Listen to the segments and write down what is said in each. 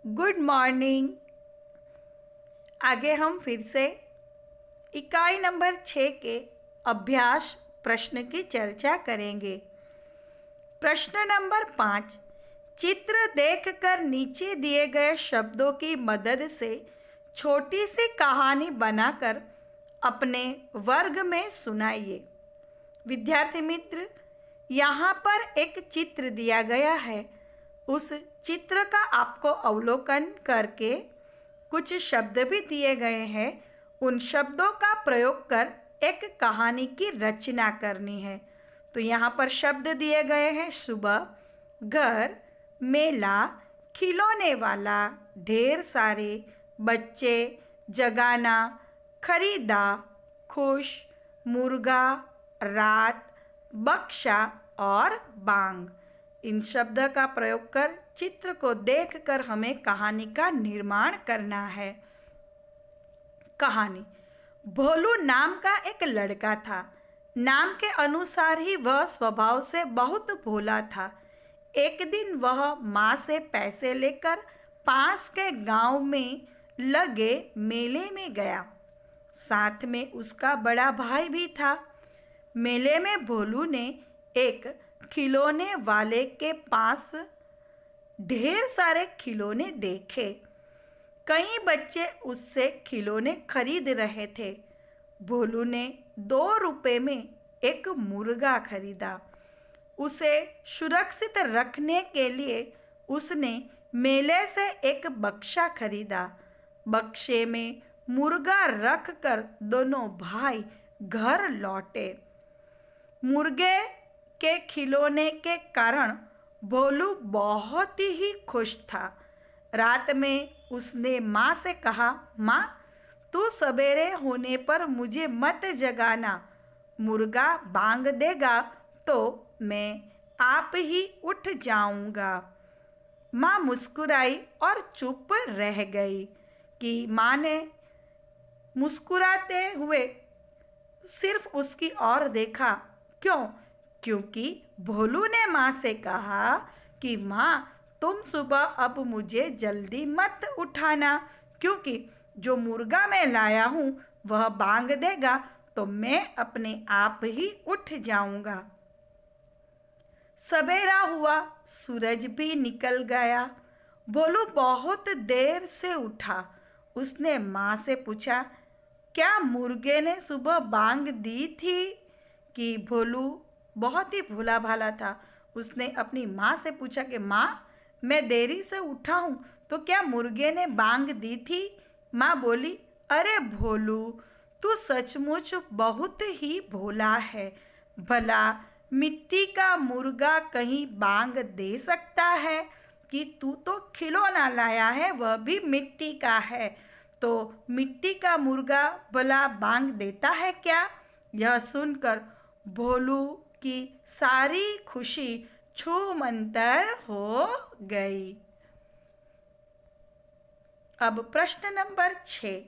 Good morning. आगे हम फिर से इकाई नंबर 6 के अभ्यास प्रश्न की चर्चा करेंगे। प्रश्न नंबर 5, चित्र देखकर नीचे दिए गए शब्दों की मदद से छोटी सी कहानी बनाकर अपने वर्ग में सुनाइए। विद्यार्थी मित्र, यहाँ पर एक चित्र दिया गया है। उस चित्र का आपको अवलोकन करके कुछ शब्द भी दिए गए हैं। उन शब्दों का प्रयोग कर एक कहानी की रचना करनी है। तो यहाँ पर शब्द दिए गए हैं: सुबह, घर, मेला, खिलौने वाला, ढेर सारे, बच्चे, जगाना, खरीदा, खुश, मुर्गा, रात, बक्सा और बांग। इन शब्द का प्रयोग कर चित्र को देखकर हमें कहानी का निर्माण करना है। कहानी: भोलू नाम का एक लड़का था। नाम के अनुसार ही वह स्वभाव से बहुत भोला था। एक दिन वह माँ से पैसे लेकर पास के गांव में लगे मेले में गया। साथ में उसका बड़ा भाई भी था। मेले में भोलू ने एक खिलौने वाले के पास ढेर सारे खिलौने देखे। कई बच्चे उससे खिलौने खरीद रहे थे। भोलू ने 2 रुपए में एक मुर्गा खरीदा। उसे सुरक्षित रखने के लिए उसने मेले से एक बक्सा खरीदा। बक्से में मुर्गा रखकर दोनों भाई घर लौटे। मुर्गे के खिलौने के कारण भोलू बहुत ही खुश था। रात में उसने माँ से कहा, माँ, तू सवेरे होने पर मुझे मत जगाना। मुर्गा बांग देगा तो मैं आप ही उठ जाऊंगा। माँ मुस्कुराई और चुप रह गई कि माँ ने मुस्कुराते हुए सिर्फ उसकी ओर देखा। क्यों? क्योंकि भोलू ने माँ से कहा कि माँ, तुम सुबह अब मुझे जल्दी मत उठाना, क्योंकि जो मुर्गा मैं लाया हूँ वह बांग देगा तो मैं अपने आप ही उठ जाऊंगा। सवेरा हुआ, सूरज भी निकल गया। भोलू बहुत देर से उठा। उसने माँ से पूछा, क्या मुर्गे ने सुबह बांग दी थी? कि भोलू बहुत ही भोला भाला था। उसने अपनी माँ से पूछा कि माँ, मैं देरी से उठा हूँ तो क्या मुर्गे ने बांग दी थी? माँ बोली, अरे भोलू, तू सचमुच बहुत ही भोला है। भला मिट्टी का मुर्गा कहीं बांग दे सकता है? कि तू तो खिलौना लाया है, वह भी मिट्टी का है, तो मिट्टी का मुर्गा भला बांग देता है क्या? यह सुनकर भोलू की सारी खुशी छूमंतर हो गई। अब प्रश्न नंबर 6,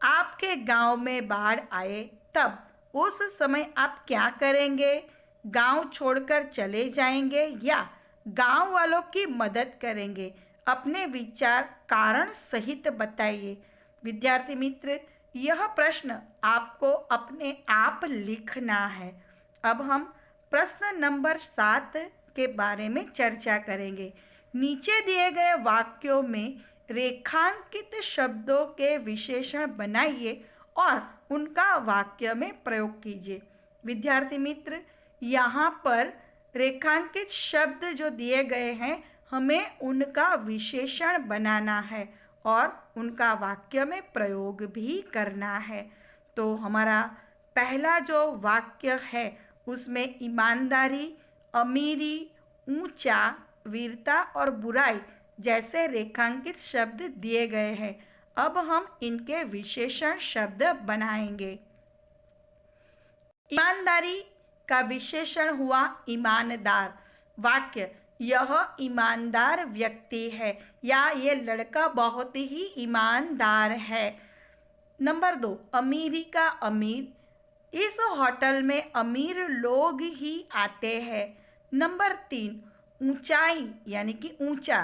आपके गांव में बाढ़ आए तब उस समय आप क्या करेंगे? गांव छोड़कर चले जाएंगे या गांव वालों की मदद करेंगे? अपने विचार कारण सहित बताइए। विद्यार्थी मित्र, यह प्रश्न आपको अपने आप लिखना है। अब हम प्रश्न नंबर 7 के बारे में चर्चा करेंगे। नीचे दिए गए वाक्यों में रेखांकित शब्दों के विशेषण बनाइए और उनका वाक्य में प्रयोग कीजिए। विद्यार्थी मित्र, यहाँ पर रेखांकित शब्द जो दिए गए हैं, हमें उनका विशेषण बनाना है और उनका वाक्य में प्रयोग भी करना है। तो हमारा पहला जो वाक्य है उसमें ईमानदारी, अमीरी, ऊंचा, वीरता और बुराई जैसे रेखांकित शब्द दिए गए हैं। अब हम इनके विशेषण शब्द बनाएंगे। ईमानदारी का विशेषण हुआ ईमानदार। वाक्य: यह ईमानदार व्यक्ति है या ये लड़का बहुत ही ईमानदार है। नंबर 2, अमीरी का अमीर। इस होटल में अमीर लोग ही आते हैं। नंबर 3, ऊंचाई यानी कि ऊंचा।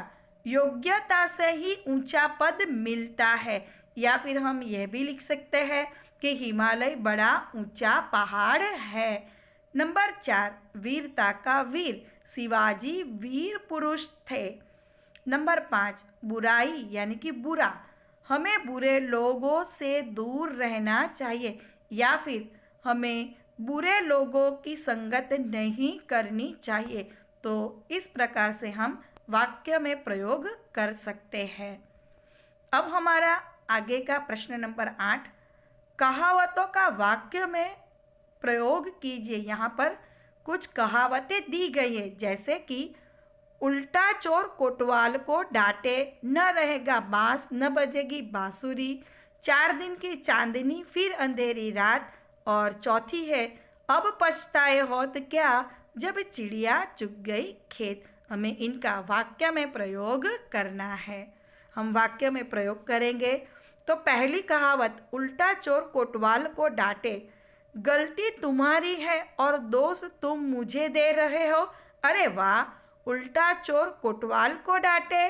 योग्यता से ही ऊंचा पद मिलता है। या फिर हम यह भी लिख सकते हैं कि हिमालय बड़ा ऊंचा पहाड़ है। नंबर 4, वीरता का वीर, शिवाजी वीर पुरुष थे। नंबर 5, बुराई यानी कि बुरा, हमें बुरे लोगों से दूर रहना चाहिए या फिर हमें बुरे लोगों की संगत नहीं करनी चाहिए। तो इस प्रकार से हम वाक्य में प्रयोग कर सकते हैं। अब हमारा आगे का प्रश्न नंबर 8, कहावतों का वाक्य में प्रयोग कीजिए। यहाँ पर कुछ कहावतें दी गई है, जैसे कि उल्टा चोर कोतवाल को डांटे, न रहेगा बांस न बजेगी बांसुरी, 4 दिन की चांदनी फिर अंधेरी रात, और चौथी है अब पछताए होत क्या जब चिड़िया चुग गई खेत। हमें इनका वाक्य में प्रयोग करना है। हम वाक्य में प्रयोग करेंगे तो पहली कहावत, उल्टा चोर कोतवाल को डांटे, गलती तुम्हारी है और दोष तुम मुझे दे रहे हो। अरे वाह, उल्टा चोर कोतवाल को डांटे।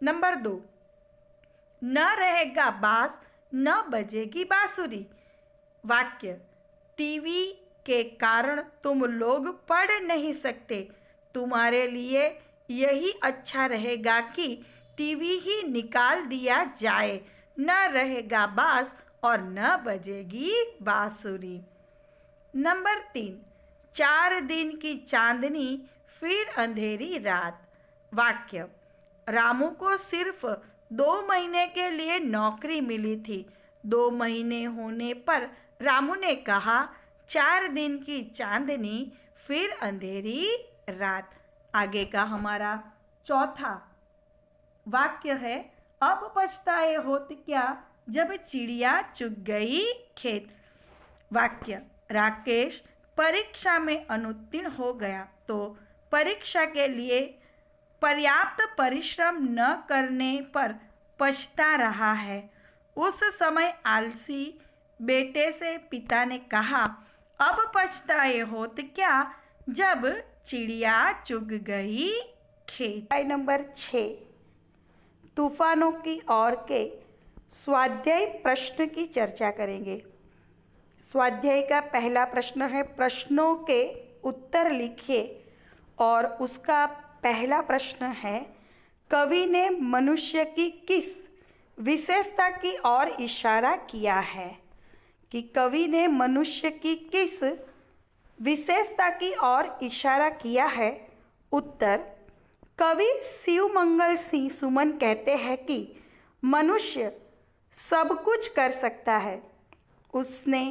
नंबर 2, न रहेगा बांस न बजेगी बांसुरी। वाक्य, टीवी के कारण तुम लोग पढ़ नहीं सकते, तुम्हारे लिए यही अच्छा रहेगा कि टीवी ही निकाल दिया जाए, न रहेगा बांस और न बजेगी बांसुरी। नंबर 3, 4 दिन की चांदनी फिर अंधेरी रात। वाक्य, रामू को सिर्फ 2 महीने के लिए नौकरी मिली थी। 2 महीने होने पर रामू ने कहा 4 दिन की चांदनी फिर अंधेरी रात। आगे का हमारा चौथा वाक्य है, अब पछताए होत क्या जब चिड़िया चुग गई खेत। वाक्य, राकेश परीक्षा में अनुत्तीर्ण हो गया तो परीक्षा के लिए पर्याप्त परिश्रम न करने पर पछता रहा है। उस समय आलसी बेटे से पिता ने कहा, अब पछताए होत क्या जब चिड़िया चुग गई खेत। नंबर 6, तूफानों की ओर के स्वाध्याय प्रश्न की चर्चा करेंगे। स्वाध्याय का पहला प्रश्न है, प्रश्नों के उत्तर लिखिए, और उसका पहला प्रश्न है, कवि ने मनुष्य की किस विशेषता की ओर इशारा किया है। कि कवि ने मनुष्य की किस विशेषता की ओर इशारा किया है। उत्तर, कवि शिवमंगल सिंह सुमन कहते हैं कि मनुष्य सब कुछ कर सकता है, उसने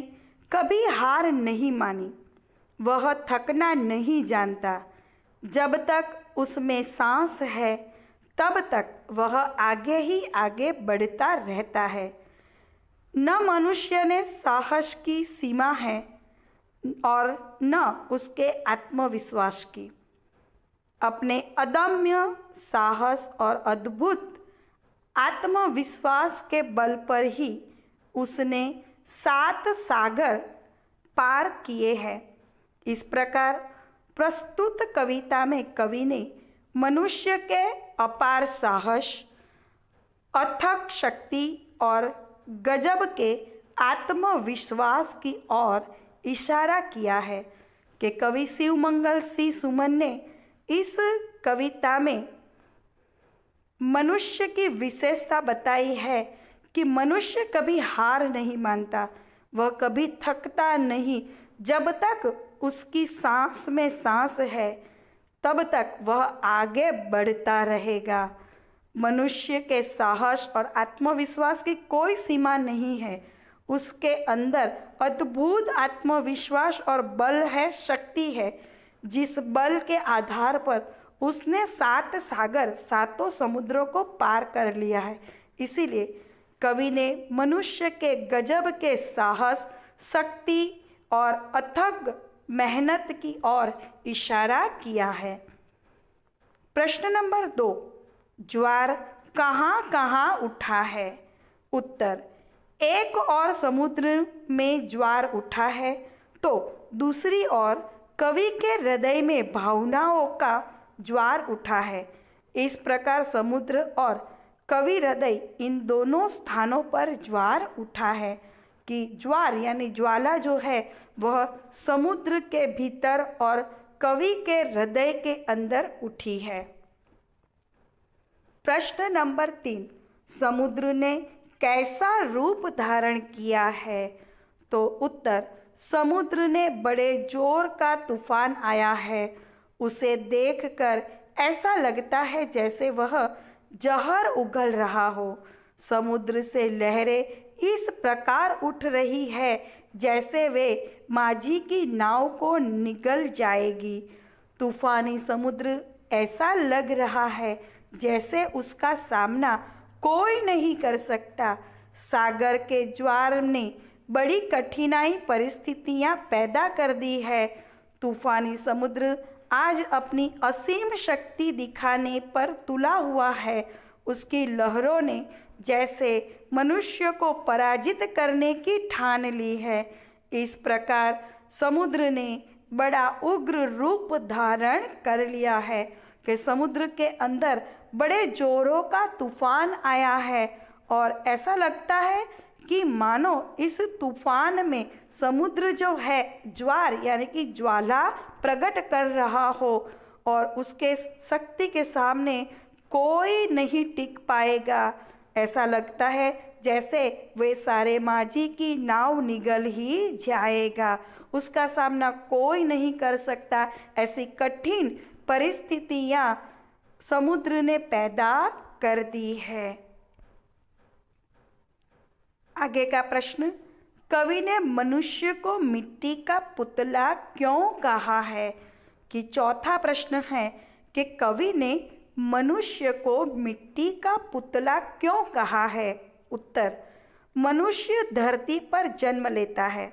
कभी हार नहीं मानी, वह थकना नहीं जानता, जब तक उसमें सांस है तब तक वह आगे ही आगे बढ़ता रहता है। न मनुष्य ने साहस की सीमा है और न उसके आत्मविश्वास की। अपने अदम्य साहस और अद्भुत आत्मविश्वास के बल पर ही उसने 7 सागर पार किए हैं। इस प्रकार प्रस्तुत कविता में कवि ने मनुष्य के अपार साहस, अथक शक्ति और गजब के आत्मविश्वास की ओर इशारा किया है। कि कवि शिवमंगल सिंह सुमन ने इस कविता में मनुष्य की विशेषता बताई है कि मनुष्य कभी हार नहीं मानता, वह कभी थकता नहीं, जब तक उसकी सांस में सांस है तब तक वह आगे बढ़ता रहेगा। मनुष्य के साहस और आत्मविश्वास की कोई सीमा नहीं है, उसके अंदर अद्भुत आत्मविश्वास और बल है, शक्ति है, जिस बल के आधार पर उसने 7 सागर 7 समुद्रों को पार कर लिया है। इसीलिए कवि ने मनुष्य के गजब के साहस, शक्ति और अथक मेहनत की ओर इशारा किया है। प्रश्न नंबर 2, ज्वार कहाँ कहाँ उठा है। उत्तर, एक ओर समुद्र में ज्वार उठा है तो दूसरी ओर कवि के हृदय में भावनाओं का ज्वार उठा है। इस प्रकार समुद्र और कवि हृदय इन दोनों स्थानों पर ज्वार उठा है कि ज्वार यानी ज्वाला जो है वह समुद्र के भीतर और कवि के हृदय के अंदर उठी है। प्रश्न नंबर 3, समुद्र ने कैसा रूप धारण किया है? तो उत्तर, समुद्र ने बड़े जोर का तूफान आया है। उसे देखकर ऐसा लगता है जैसे वह जहर उगल रहा हो। समुद्र से लहरें इस प्रकार उठ रही है जैसे वे माझी की नाव को निगल जाएगी। तूफानी समुद्र ऐसा लग रहा है जैसे उसका सामना कोई नहीं कर सकता। सागर के ज्वार ने बड़ी कठिनाई परिस्थितियां पैदा कर दी है। तूफानी समुद्र आज अपनी असीम शक्ति दिखाने पर तुला हुआ है। उसकी लहरों ने जैसे मनुष्य को पराजित करने की ठान ली है। इस प्रकार समुद्र ने बड़ा उग्र रूप धारण कर लिया है कि समुद्र के अंदर बड़े जोरों का तूफान आया है और ऐसा लगता है कि मानो इस तूफान में समुद्र जो है ज्वार यानी कि ज्वाला प्रकट कर रहा हो और उसके शक्ति के सामने कोई नहीं टिक पाएगा। ऐसा लगता है जैसे वे सारे माझी की नाव निगल ही जाएगा, उसका सामना कोई नहीं कर सकता। ऐसी कठिन परिस्थितियां समुद्र ने पैदा कर दी है। आगे का प्रश्न, कवि ने मनुष्य को मिट्टी का पुतला क्यों कहा है? कि चौथा प्रश्न है कि कवि ने मनुष्य को मिट्टी का पुतला क्यों कहा है? उत्तर, मनुष्य धरती पर जन्म लेता है,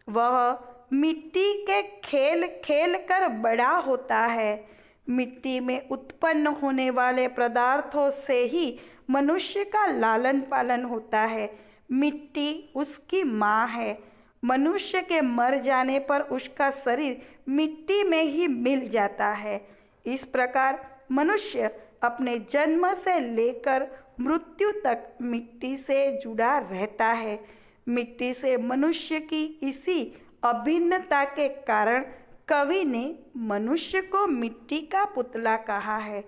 वह मिट्टी के खेल खेल कर बड़ा होता है। मिट्टी में उत्पन्न होने वाले पदार्थों से ही मनुष्य का लालन पालन होता है। मिट्टी उसकी माँ है। मनुष्य के मर जाने पर उसका शरीर मिट्टी में ही मिल जाता है। इस प्रकार मनुष्य अपने जन्म से लेकर मृत्यु तक मिट्टी से जुड़ा रहता है। मिट्टी से मनुष्य की इसी अभिन्नता के कारण कवि ने मनुष्य को मिट्टी का पुतला कहा है।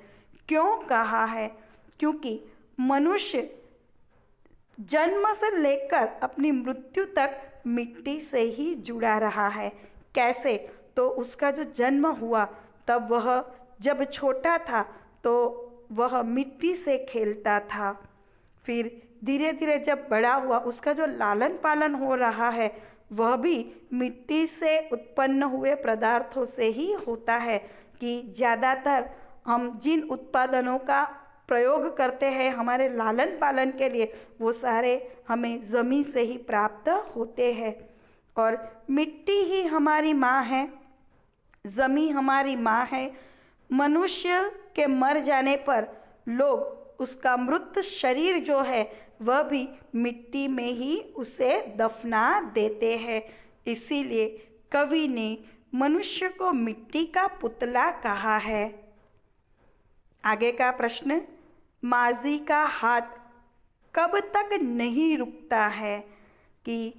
क्यों कहा है? क्योंकि मनुष्य जन्म से लेकर अपनी मृत्यु तक मिट्टी से ही जुड़ा रहा है। कैसे? तो उसका जो जन्म हुआ तब वह जब छोटा था तो वह मिट्टी से खेलता था। फिर धीरे धीरे जब बड़ा हुआ उसका जो लालन पालन हो रहा है वह भी मिट्टी से उत्पन्न हुए पदार्थों से ही होता है। कि ज़्यादातर हम जिन उत्पादनों का प्रयोग करते हैं हमारे लालन पालन के लिए वो सारे हमें ज़मीन से ही प्राप्त होते हैं। और मिट्टी ही हमारी माँ है, ज़मीन हमारी माँ है। मनुष्य के मर जाने पर लोग उसका मृत शरीर जो है वह भी मिट्टी में ही उसे दफना देते हैं। इसीलिए कवि ने मनुष्य को मिट्टी का पुतला कहा है। आगे का प्रश्न, माझी का हाथ कब तक नहीं रुकता है? कि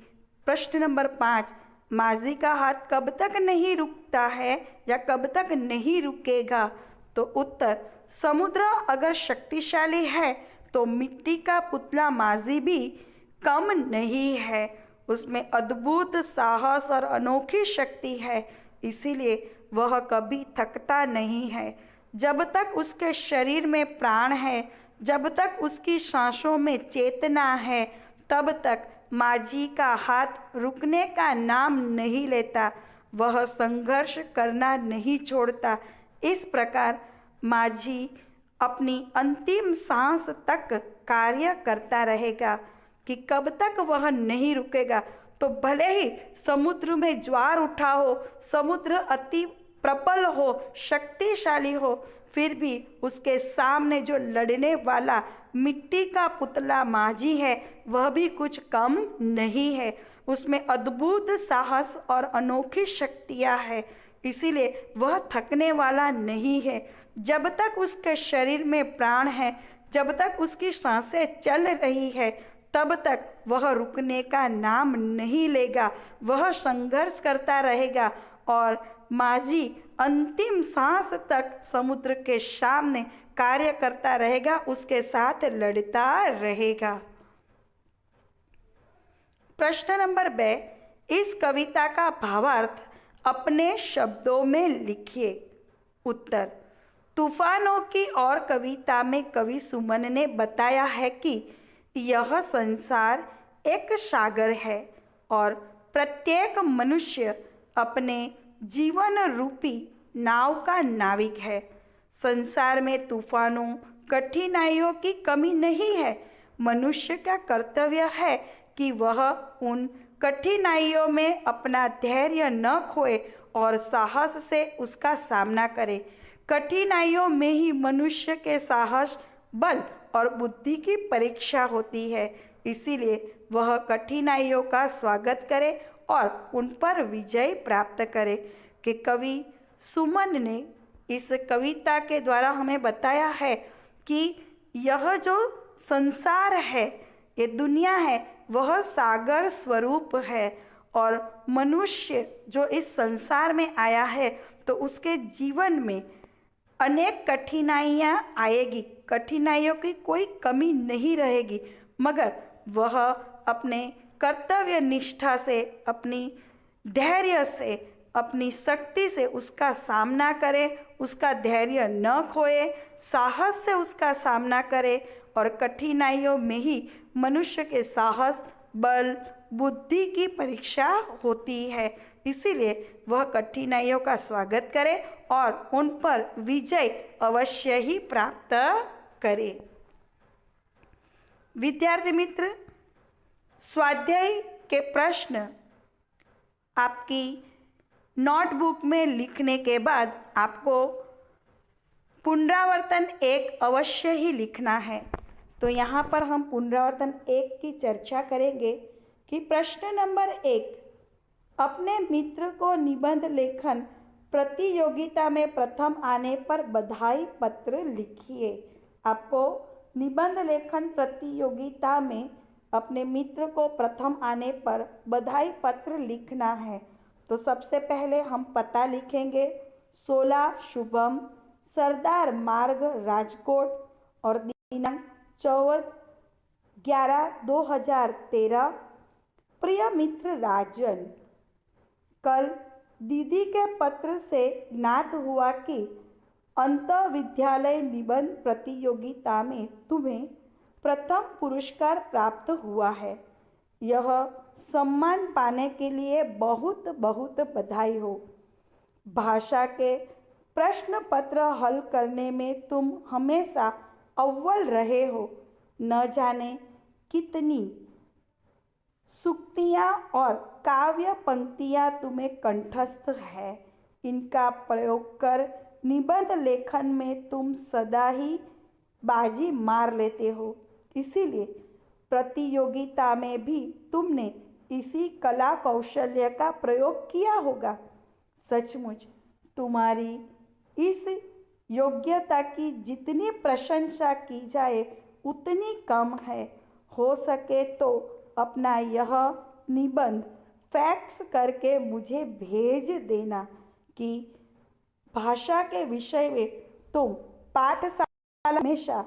प्रश्न नंबर 5, माझी का हाथ कब तक नहीं रुकता है या कब तक नहीं रुकेगा? तो उत्तर, समुद्र अगर शक्तिशाली है तो मिट्टी का पुतला माझी भी कम नहीं है। उसमें अद्भुत साहस और अनोखी शक्ति है, इसीलिए वह कभी थकता नहीं है। जब तक उसके शरीर में प्राण है, जब तक उसकी सांसों में चेतना है, तब तक माझी का हाथ रुकने का नाम नहीं लेता। वह संघर्ष करना नहीं छोड़ता। इस प्रकार माझी अपनी अंतिम सांस तक कार्य करता रहेगा। कि कब तक वह नहीं रुकेगा? तो भले ही समुद्र में ज्वार उठा हो, समुद्र अति प्रबल हो, शक्तिशाली हो, फिर भी उसके सामने जो लड़ने वाला मिट्टी का पुतला माझी है वह भी कुछ कम नहीं है। उसमें अद्भुत साहस और अनोखी शक्तियाँ है, इसीलिए वह थकने वाला नहीं है। जब तक उसके शरीर में प्राण है, जब तक उसकी सांसें चल रही है, तब तक वह रुकने का नाम नहीं लेगा। वह संघर्ष करता रहेगा और माझी अंतिम सांस तक समुद्र के सामने कार्य करता रहेगा, उसके साथ लड़ता रहेगा। प्रश्न नंबर 2, इस कविता का भावार्थ अपने शब्दों में लिखिए। उत्तर, तूफानों की और कविता में कवि सुमन ने बताया है कि यह संसार एक सागर है और प्रत्येक मनुष्य अपने जीवन रूपी नाव का नाविक है। संसार में तूफानों, कठिनाइयों की कमी नहीं है। मनुष्य का कर्तव्य है कि वह उन कठिनाइयों में अपना धैर्य न खोए और साहस से उसका सामना करे। कठिनाइयों में ही मनुष्य के साहस, बल और बुद्धि की परीक्षा होती है। इसीलिए वह कठिनाइयों का स्वागत करे और उन पर विजय प्राप्त करे। कि कवि सुमन ने इस कविता के द्वारा हमें बताया है कि यह जो संसार है, ये दुनिया है, वह सागर स्वरूप है और मनुष्य जो इस संसार में आया है तो उसके जीवन में अनेक कठिनाइयाँ आएगी। कठिनाइयों की कोई कमी नहीं रहेगी, मगर वह अपने कर्तव्य निष्ठा से, अपनी धैर्य से, अपनी शक्ति से उसका सामना करे, उसका धैर्य न खोए, साहस से उसका सामना करे। और कठिनाइयों में ही मनुष्य के साहस, बल, बुद्धि की परीक्षा होती है। इसीलिए वह कठिनाइयों का स्वागत करे और उन पर विजय अवश्य ही प्राप्त करे। विद्यार्थी मित्र, स्वाध्याय के प्रश्न आपकी नोटबुक में लिखने के बाद आपको पुनरावर्तन 1 अवश्य ही लिखना है। तो यहाँ पर हम पुनरावर्तन 1 की चर्चा करेंगे कि प्रश्न नंबर 1, अपने मित्र को निबंध लेखन प्रतियोगिता में प्रथम आने पर बधाई पत्र लिखिए। आपको निबंध लेखन प्रतियोगिता में अपने मित्र को प्रथम आने पर बधाई पत्र लिखना है। तो सबसे पहले हम पता लिखेंगे। 16 शुभम, सरदार मार्ग, राजकोट और दिनांक 14/11/2013। प्रिय मित्र राजन, कल दीदी के पत्र से ज्ञात हुआ कि अंतर विद्यालय निबंध प्रतियोगिता में तुम्हें प्रथम पुरस्कार प्राप्त हुआ है। यह सम्मान पाने के लिए बहुत बहुत बधाई हो। भाषा के प्रश्न पत्र हल करने में तुम हमेशा अव्वल रहे हो। न जाने कितनी सूक्तियाँ और काव्य पंक्तियाँ तुम्हें कंठस्थ है। इनका प्रयोग कर निबंध लेखन में तुम सदा ही बाजी मार लेते हो। इसीलिए प्रतियोगिता में भी तुमने इसी कला कौशल्य का प्रयोग किया होगा। सचमुच तुम्हारी इस योग्यता की जितनी प्रशंसा की जाए उतनी कम है। हो सके तो अपना यह निबंध फैक्स करके मुझे भेज देना कि भाषा के विषय में तुम पाठशाला हमेशा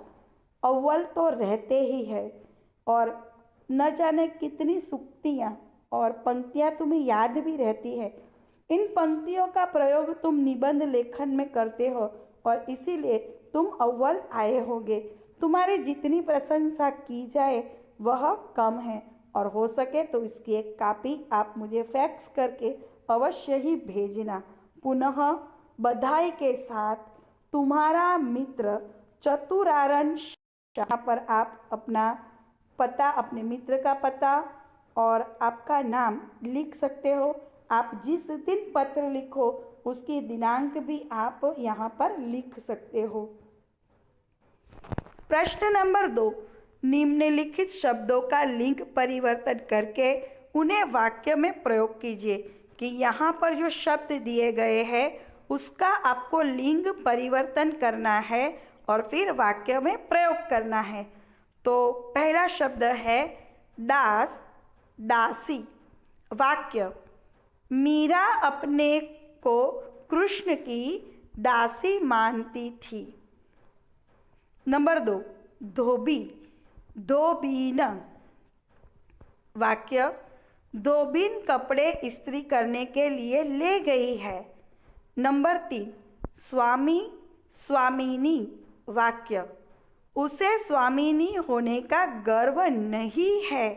अव्वल तो रहते ही है और न जाने कितनी सूक्तियाँ और पंक्तियाँ तुम्हें याद भी रहती है। इन पंक्तियों का प्रयोग तुम निबंध लेखन में करते हो और इसीलिए तुम अव्वल आए होगे। तुम्हारी जितनी प्रशंसा की जाए वह कम है और हो सके तो इसकी एक कॉपी आप मुझे फैक्स करके अवश्य ही भेजना। पुनः बधाई के साथ तुम्हारा मित्र चतुरारण। यहाँ पर आप अपना पता, अपने मित्र का पता और आपका नाम लिख सकते हो। आप जिस दिन पत्र लिखो उसकी दिनांक भी आप यहाँ पर लिख सकते हो। प्रश्न नंबर 2, निम्नलिखित शब्दों का लिंग परिवर्तन करके उन्हें वाक्य में प्रयोग कीजिए। कि यहाँ पर जो शब्द दिए गए हैं उसका आपको लिंग परिवर्तन करना है और फिर वाक्य में प्रयोग करना है। तो पहला शब्द है दास, दासी। वाक्य, मीरा अपने को कृष्ण की दासी मानती थी। नंबर 2, धोबी, धोबीन। वाक्य, धोबीन कपड़े इस्त्री करने के लिए ले गई है। नंबर 3, स्वामी, स्वामिनी। वाक्य, उसे स्वामिनी होने का गर्व नहीं है।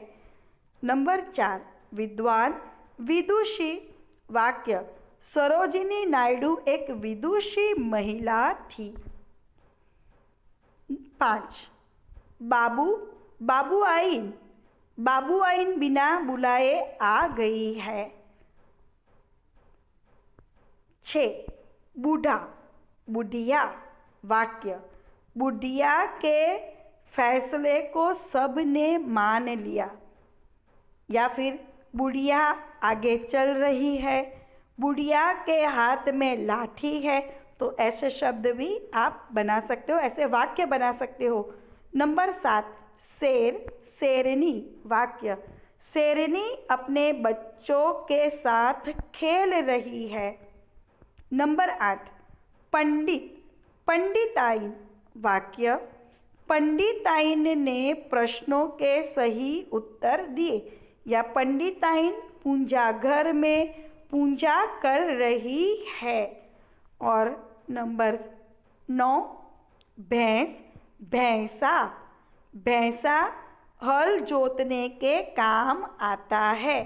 नंबर 4, विद्वान, विदुषी। वाक्य, सरोजिनी नायडू एक विदुषी महिला थी। 5, बाबू, बाबुआइन। बाबुआइन बिना बुलाए आ गई है। 6, बूढ़ा, बुढ़िया। वाक्य, बुढ़िया के फैसले को सबने मान लिया। या फिर बुढ़िया आगे चल रही है, बुढ़िया के हाथ में लाठी है। तो ऐसे शब्द भी आप बना सकते हो, ऐसे वाक्य बना सकते हो। नंबर 7, शेर, शेरनी। वाक्य, शेरनी अपने बच्चों के साथ खेल रही है। नंबर 8, पंडित, पंडिताइन। वाक्य, पंडिताइन ने प्रश्नों के सही उत्तर दिए। या पंडिताइन पूजा घर में पूजा कर रही है। और नंबर 9, भैंस, भैंसा। भैंसा हल जोतने के काम आता है।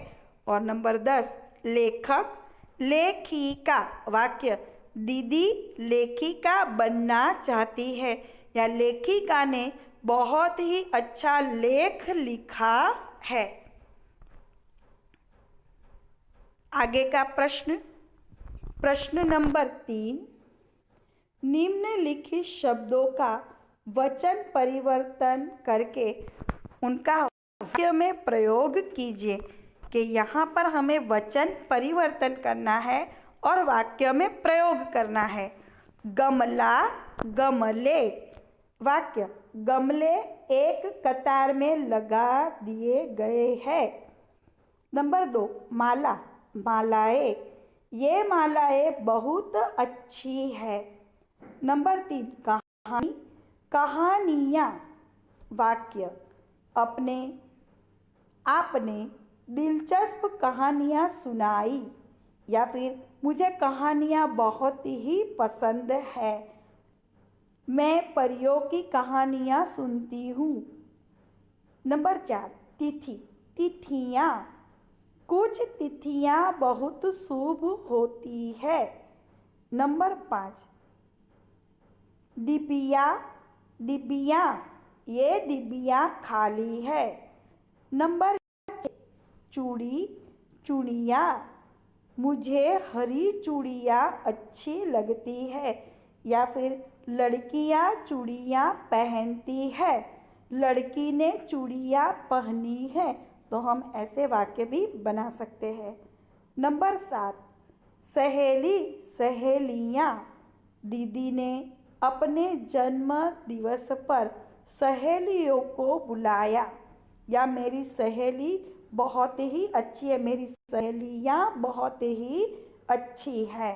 और नंबर 10, लेखक, लेखिका। वाक्य, दीदी लेखिका बनना चाहती है या लेखिका ने बहुत ही अच्छा लेख लिखा है। आगे का प्रश्न, प्रश्न नंबर 3, निम्नलिखित शब्दों का वचन परिवर्तन करके उनका वाक्य में प्रयोग कीजिए। कि यहाँ पर हमें वचन परिवर्तन करना है और वाक्य में प्रयोग करना है। गमला, गमले। वाक्य, गमले एक कतार में लगा दिए गए हैं। नंबर 2, माला, मालाएं। ये मालाएं बहुत अच्छी है। नंबर 3, कहानी, कहानियाँ। वाक्य, अपने आपने दिलचस्प कहानियाँ सुनाई। या फिर मुझे कहानियाँ बहुत ही पसंद है, मैं परियों की कहानियाँ सुनती हूँ। नंबर 4, तिथि, तिथियाँ। कुछ तिथियाँ बहुत शुभ होती है। नंबर 5, डिबिया, डिबिया। ये डिबिया खाली है। नंबर 6, चूड़ी, चूड़िया। मुझे हरी चूड़ियाँ अच्छी लगती है। या फिर लड़कियाँ चूड़ियाँ पहनती है, लड़की ने चूड़ियाँ पहनी है। तो हम ऐसे वाक्य भी बना सकते हैं। नंबर 7, सहेली, सहेलियाँ। दीदी ने अपने जन्म दिवस पर सहेलियों को बुलाया। या मेरी सहेली बहुत ही अच्छी है, मेरी सहेलियाँ बहुत ही अच्छी है।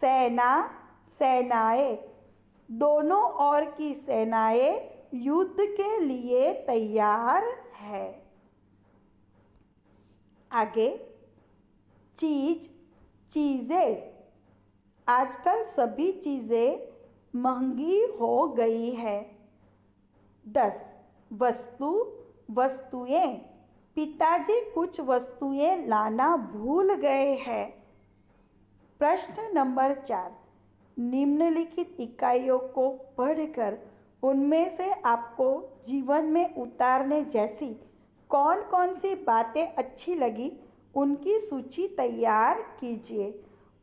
सेना, सेनाएं। दोनों ओर की सेनाएं युद्ध के लिए तैयार है। आगे, चीज, चीज़ें। आजकल सभी चीज़ें महंगी हो गई है। 10, वस्तु, वस्तुएं। पिताजी कुछ वस्तुएं लाना भूल गए हैं। प्रश्न नंबर 4, निम्नलिखित इकाइयों को पढ़कर उनमें से आपको जीवन में उतारने जैसी कौन कौन सी बातें अच्छी लगी, उनकी सूची तैयार कीजिए।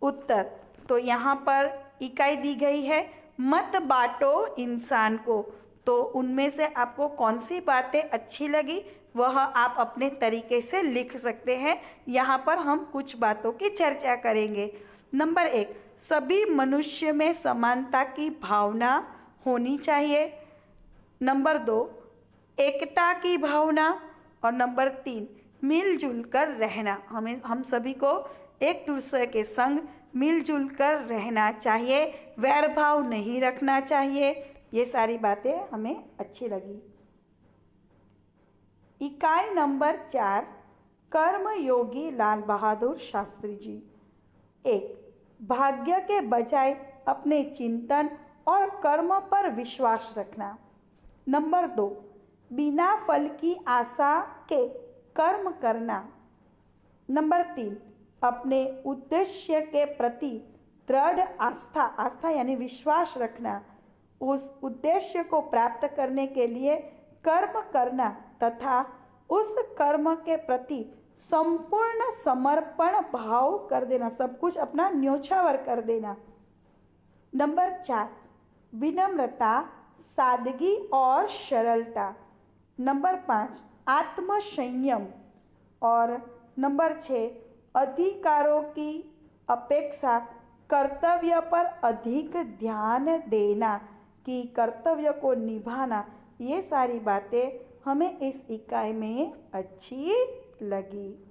उत्तर, तो यहाँ पर इकाई दी गई है, मत बांटो इंसान को। तो उनमें से आपको कौन सी बातें अच्छी लगी वह आप अपने तरीके से लिख सकते हैं। यहाँ पर हम कुछ बातों की चर्चा करेंगे। नंबर 1, सभी मनुष्य में समानता की भावना होनी चाहिए। नंबर 2, एकता की भावना। और नंबर 3, मिलजुल कर रहना। हम सभी को एक दूसरे के संग मिलजुल कर रहना चाहिए, वैर भाव नहीं रखना चाहिए। ये सारी बातें हमें अच्छी लगी। इकाई नंबर 4, कर्मयोगी लाल बहादुर शास्त्री जी। 1, भाग्य के बजाय अपने चिंतन और कर्म पर विश्वास रखना। नंबर 2, बिना फल की आशा के कर्म करना। नंबर 3, अपने उद्देश्य के प्रति दृढ़ आस्था यानी विश्वास रखना, उस उद्देश्य को प्राप्त करने के लिए कर्म करना तथा उस कर्म के प्रति संपूर्ण समर्पण भाव कर देना, सब कुछ अपना न्योछावर कर देना। नंबर 4, विनम्रता, सादगी और सरलता। नंबर 5, आत्मसंयम। और नंबर 6, अधिकारों की अपेक्षा कर्तव्य पर अधिक ध्यान देना, कि कर्तव्य को निभाना। ये सारी बातें हमें इस इकाई में अच्छी लगी।